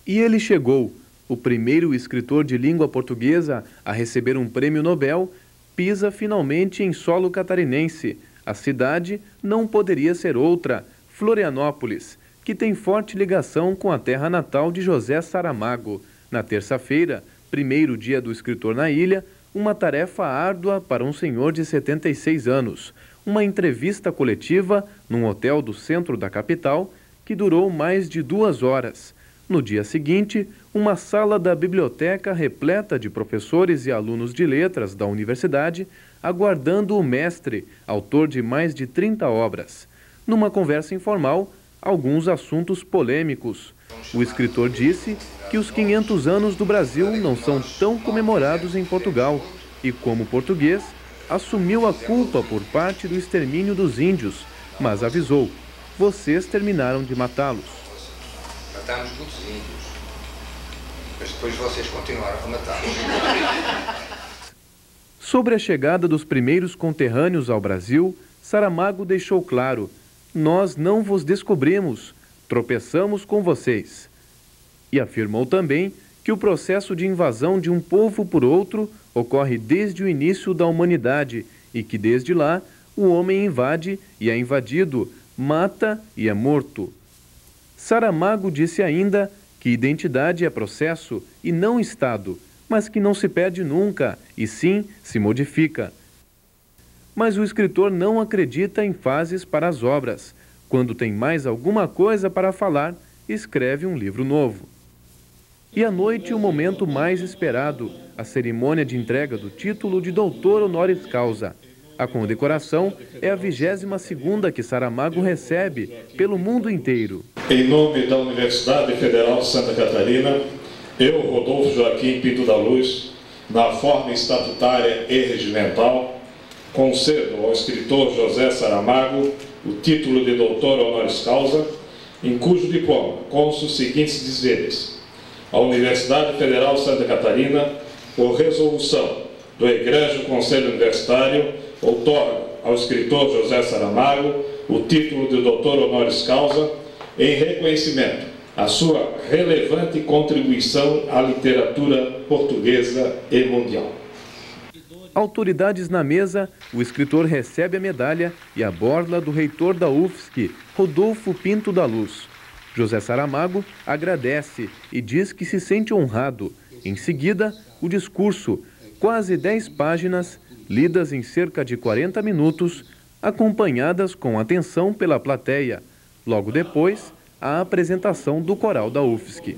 E ele chegou, o primeiro escritor de língua portuguesa a receber um prêmio Nobel, pisa finalmente em solo catarinense. A cidade não poderia ser outra, Florianópolis, que tem forte ligação com a terra natal de José Saramago. Na terça-feira, primeiro dia do escritor na ilha, uma tarefa árdua para um senhor de 76 anos. Uma entrevista coletiva num hotel do centro da capital que durou mais de 2 horas. No dia seguinte, uma sala da biblioteca repleta de professores e alunos de letras da universidade, aguardando o mestre, autor de mais de 30 obras. Numa conversa informal, alguns assuntos polêmicos. O escritor disse que os 500 anos do Brasil não são tão comemorados em Portugal e, como português, assumiu a culpa por parte do extermínio dos índios, mas avisou: vocês terminaram de matá-los. Matámos muitos índios, mas depois vocês continuaram a matá-los. Sobre a chegada dos primeiros conterrâneos ao Brasil, Saramago deixou claro: nós não vos descobrimos, tropeçamos com vocês. E afirmou também que o processo de invasão de um povo por outro ocorre desde o início da humanidade e que desde lá o homem invade e é invadido, mata e é morto. Saramago disse ainda que identidade é processo e não estado, mas que não se perde nunca, e sim se modifica. Mas o escritor não acredita em fases para as obras. Quando tem mais alguma coisa para falar, escreve um livro novo. E à noite, o momento mais esperado, a cerimônia de entrega do título de doutor honoris causa. A condecoração é a 22ª que Saramago recebe pelo mundo inteiro. Em nome da Universidade Federal de Santa Catarina, eu, Rodolfo Joaquim Pinto da Luz, na forma estatutária e regimental, concedo ao escritor José Saramago o título de doutor honoris causa, em cujo diploma constam os seguintes dizeres: a Universidade Federal de Santa Catarina, por resolução do Egrégio Conselho Universitário, outorga ao escritor José Saramago o título de doutor honoris causa em reconhecimento à sua relevante contribuição à literatura portuguesa e mundial. Autoridades na mesa, o escritor recebe a medalha e a borla do reitor da UFSC, Rodolfo Pinto da Luz. José Saramago agradece e diz que se sente honrado. Em seguida, o discurso, quase 10 páginas, lidas em cerca de 40 minutos, acompanhadas com atenção pela plateia. Logo depois, a apresentação do coral da UFSC.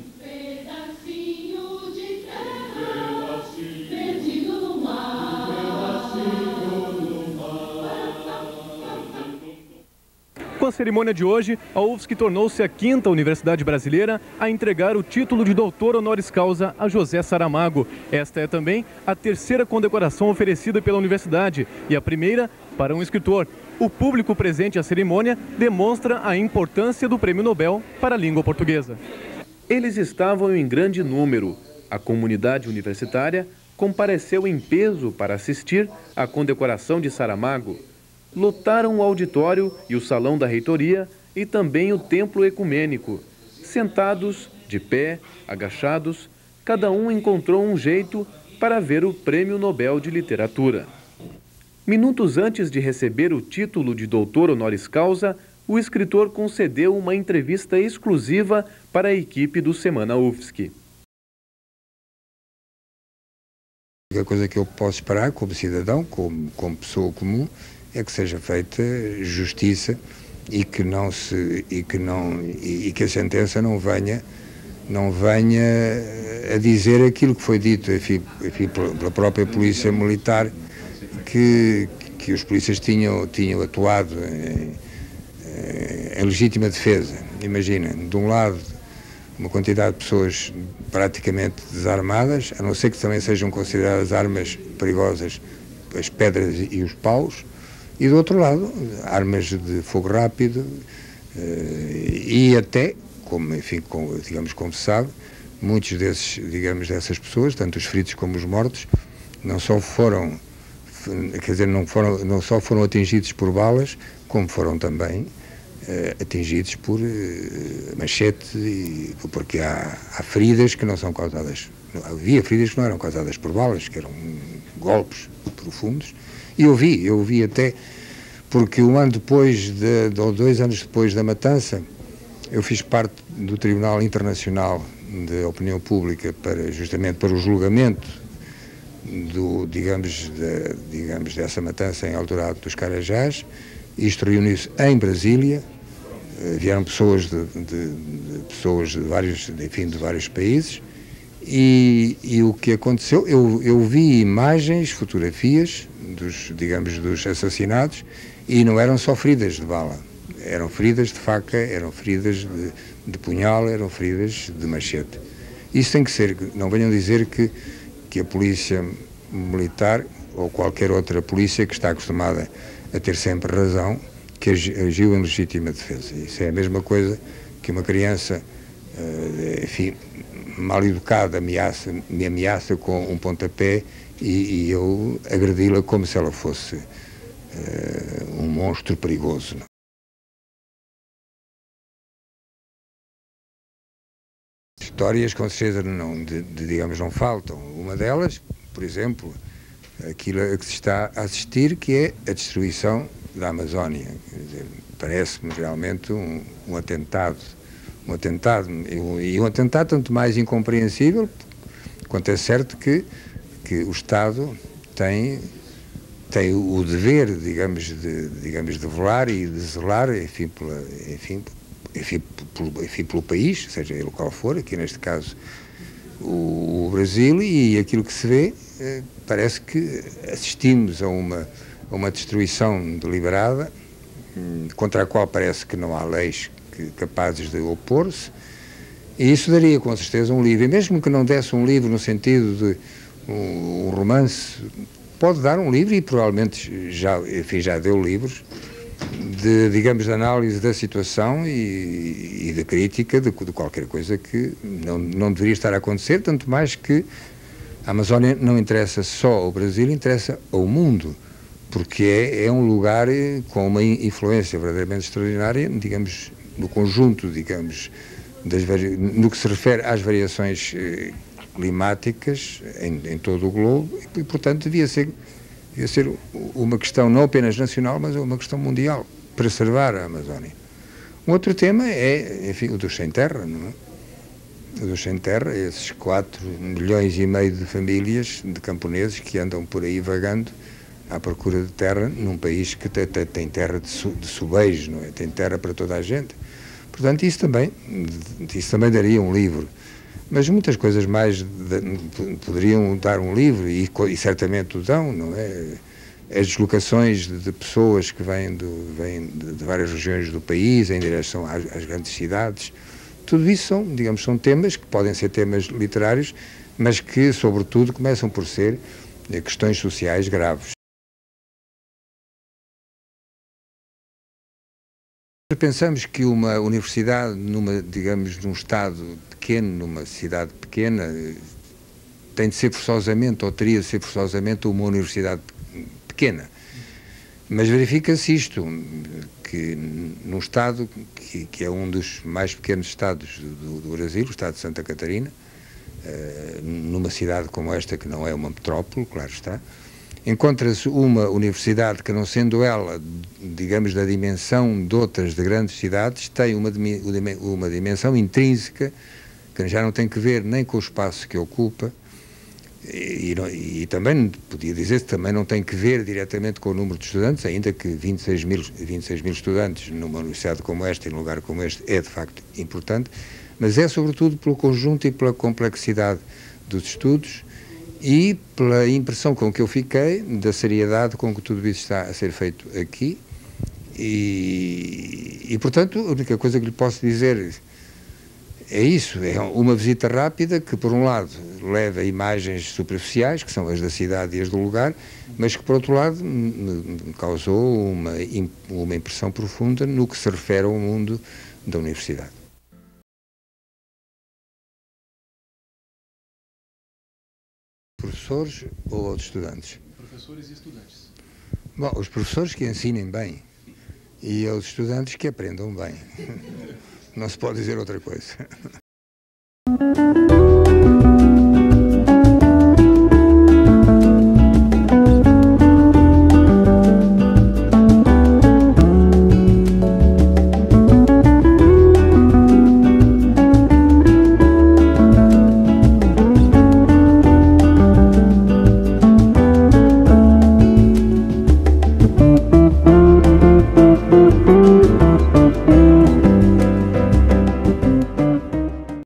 Com a cerimônia de hoje, a UFSC tornou-se a 5ª universidade brasileira a entregar o título de doutor honoris causa a José Saramago. Esta é também a 3ª condecoração oferecida pela universidade e a primeira para um escritor. O público presente à cerimônia demonstra a importância do Prêmio Nobel para a língua portuguesa. Eles estavam em grande número. A comunidade universitária compareceu em peso para assistir à condecoração de Saramago. Lotaram o auditório e o salão da reitoria e também o templo ecumênico. Sentados, de pé, agachados, cada um encontrou um jeito para ver o Prêmio Nobel de Literatura. Minutos antes de receber o título de doutor honoris causa, o escritor concedeu uma entrevista exclusiva para a equipe do Semana UFSC. A única coisa que eu posso esperar como cidadão, como pessoa comum, é que seja feita justiça e que a sentença não venha a dizer aquilo que foi dito, enfim, pela própria polícia militar, que os polícias tinham atuado em legítima defesa. Imagina, de um lado, uma quantidade de pessoas praticamente desarmadas, a não ser que também sejam consideradas armas perigosas as pedras e os paus, e do outro lado, armas de fogo rápido e até, como, enfim, digamos, como se sabe, muitos dessas pessoas, tanto os feridos como os mortos, não só foram atingidos por balas, como foram também atingidos por machete, porque há feridas que não são causadas, havia feridas que não eram causadas por balas, que eram golpes profundos, e eu vi até, porque um ano depois, ou 2 anos depois da matança, eu fiz parte do Tribunal Internacional de Opinião Pública justamente para o julgamento dessa matança em Eldorado dos Carajás. Isto reuniu-se em Brasília, vieram pessoas de vários países, e o que aconteceu, eu vi imagens, fotografias dos assassinados, e não eram só feridas de bala, eram feridas de faca, eram feridas de punhal, eram feridas de machete. Isso tem que ser, não venham dizer que a polícia militar ou qualquer outra polícia que está acostumada a ter sempre razão, que agiu em legítima defesa. Isso é a mesma coisa que uma criança, enfim, mal educada me ameaça com um pontapé e eu agredi-la como se ela fosse um monstro perigoso. Histórias com certeza não faltam. Uma delas, por exemplo, aquilo a que se está a assistir, que é a destruição da Amazónia. Parece-me realmente um atentado. E um atentado tanto mais incompreensível, quanto é certo que o Estado tem o dever, digamos, de velar e de zelar, pelo país, seja ele qual for, aqui neste caso o Brasil, e aquilo que se vê, parece que assistimos a uma destruição deliberada, contra a qual parece que não há leis capazes de opor-se, e isso daria com certeza um livro, e mesmo que não desse um livro no sentido de um romance, pode dar um livro, e provavelmente já deu livros, de análise da situação e de crítica de qualquer coisa que não deveria estar a acontecer, tanto mais que a Amazónia não interessa só ao Brasil, interessa ao mundo, porque é um lugar com uma influência verdadeiramente extraordinária, digamos, no conjunto, digamos, no que se refere às variações climáticas em todo o globo, e portanto devia ser uma questão não apenas nacional, mas uma questão mundial, preservar a Amazónia. Um outro tema é, enfim, o dos sem terra, não é? O dos sem terra, esses 4,5 milhões de famílias de camponeses que andam por aí vagando à procura de terra num país que tem terra de sobejo, não é? Tem terra para toda a gente. Portanto, isso também daria um livro. Mas muitas coisas mais poderiam dar um livro, e certamente o dão, não é? As deslocações de pessoas que vêm de várias regiões do país em direção às grandes cidades, tudo isso são temas que podem ser temas literários, mas que, sobretudo, começam por ser questões sociais graves. Pensamos que uma universidade num estado pequeno, numa cidade pequena, tem de ser forçosamente, ou teria de ser forçosamente, uma universidade pequena. Mas verifica-se isto, que num estado que é um dos mais pequenos estados do Brasil, o estado de Santa Catarina, numa cidade como esta, que não é uma metrópole, claro está, encontra-se uma universidade que, não sendo ela, digamos, da dimensão de outras de grandes cidades, tem uma dimensão intrínseca que já não tem que ver nem com o espaço que ocupa, e também, podia dizer-se, também não tem que ver diretamente com o número de estudantes, ainda que 26 mil estudantes numa universidade como esta, em um lugar como este, é de facto importante, mas é sobretudo pelo conjunto e pela complexidade dos estudos, e pela impressão com que eu fiquei da seriedade com que tudo isso está a ser feito aqui, e portanto, a única coisa que lhe posso dizer é isso, é uma visita rápida que, por um lado, leva imagens superficiais, que são as da cidade e as do lugar, mas que, por outro lado, me causou uma impressão profunda no que se refere ao mundo da universidade. Professores ou outros estudantes? Professores e estudantes. Bom, os professores que ensinem bem e os estudantes que aprendam bem. Não se pode dizer outra coisa.